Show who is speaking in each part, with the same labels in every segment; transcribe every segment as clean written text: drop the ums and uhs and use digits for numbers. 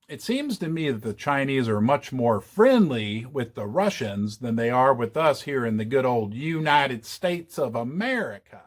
Speaker 1: it seems to me that the Chinese are much more friendly with the Russians than they are with us here in the good old United States of America.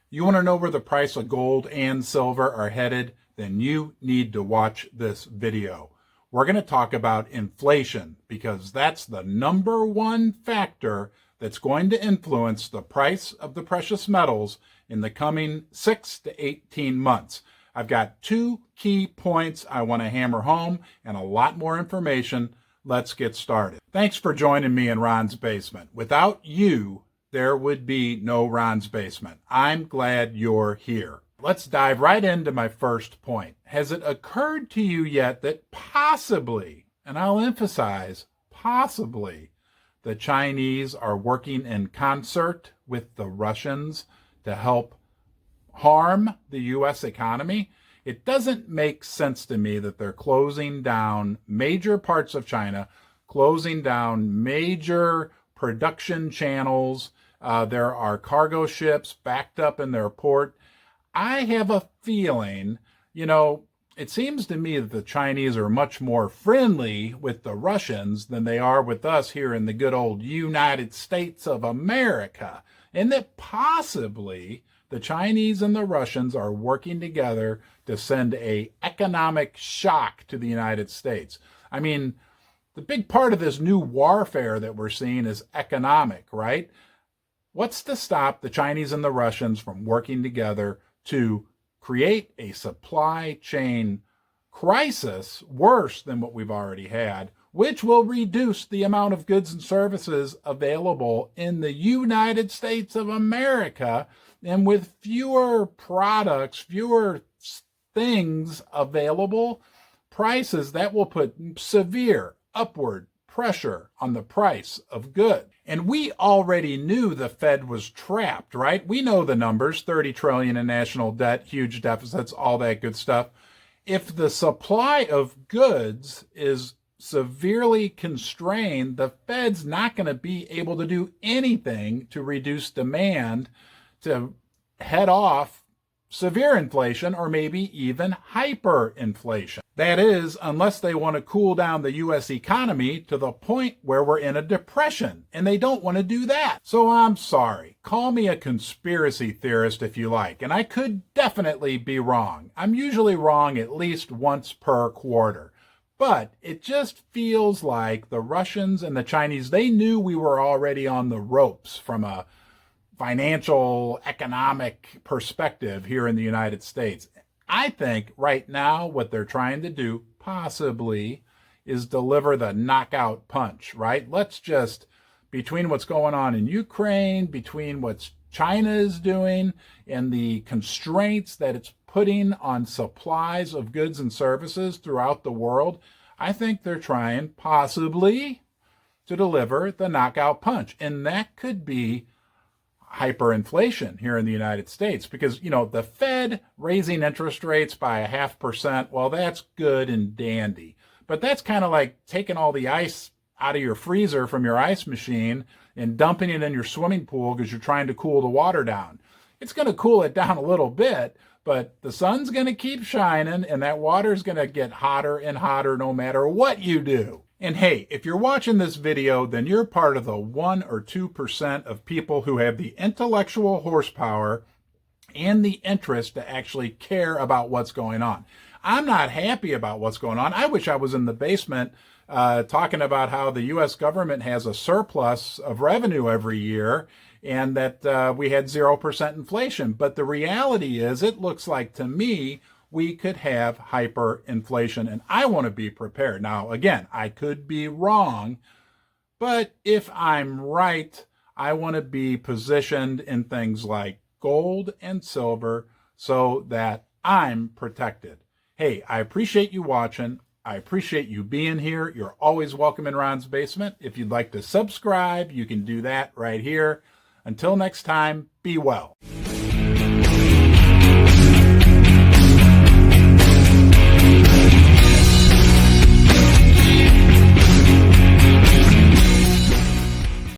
Speaker 1: You want to know where the price of gold and silver are headed? Then you need to watch this video. We're going to talk about inflation because that's the number one factor that's going to influence the price of the precious metals in the coming 6 to 18 months. I've got 2 key points I want to hammer home and a lot more information. Let's get started. Thanks for joining me in Ron's Basement. Without you, there would be no Ron's Basement. I'm glad you're here. Let's dive right into my first point. Has it occurred to you yet that possibly, and I'll emphasize possibly, the Chinese are working in concert with the Russians to help harm the U.S. economy? It doesn't make sense to me that they're closing down major parts of China, closing down major production channels. There are cargo ships backed up in their port. I have a feeling, it seems to me that the Chinese are much more friendly with the Russians than they are with us here in the good old United States of America. And that possibly the Chinese and the Russians are working together to send an economic shock to the United States. I mean, the big part of this new warfare that we're seeing is economic, right? What's to stop the Chinese and the Russians from working together to create a supply chain crisis worse than what we've already had, which will reduce the amount of goods and services available in the United States of America? And with fewer products, fewer things available, prices, that will put severe upward pressure on the price of goods. And we already knew the Fed was trapped, right? We know the numbers, 30 trillion in national debt, huge deficits, all that good stuff. If the supply of goods is severely constrained, the Fed's not going to be able to do anything to reduce demand, to head off severe inflation or maybe even hyperinflation. That is, unless they want to cool down the U.S. economy to the point where we're in a depression, and they don't want to do that. So I'm sorry. Call me a conspiracy theorist if you like, and I could definitely be wrong. I'm usually wrong at least once per quarter. But it just feels like the Russians and the Chinese, they knew we were already on the ropes from a financial, economic perspective here in the United States. I think right now what they're trying to do, possibly, is deliver the knockout punch, right? Let's just, between what's going on in Ukraine, between what China is doing, and the constraints that it's putting on supplies of goods and services throughout the world, I think they're trying, possibly, to deliver the knockout punch. And that could be hyperinflation here in the United States because, the Fed raising interest rates by 0.5%, well, that's good and dandy. But that's kind of like taking all the ice out of your freezer from your ice machine and dumping it in your swimming pool because you're trying to cool the water down. It's going to cool it down a little bit, but the sun's going to keep shining and that water's going to get hotter and hotter no matter what you do. And hey, if you're watching this video, then you're part of the 1 or 2% of people who have the intellectual horsepower and the interest to actually care about what's going on. I'm not happy about what's going on. I wish I was in the basement talking about how the U.S. government has a surplus of revenue every year and that we had 0% inflation. But the reality is, it looks like to me, we could have hyperinflation, and I want to be prepared. Now, again, I could be wrong, but if I'm right, I want to be positioned in things like gold and silver so that I'm protected. Hey, I appreciate you watching. I appreciate you being here. You're always welcome in Ron's Basement. If you'd like to subscribe, you can do that right here. Until next time, be well.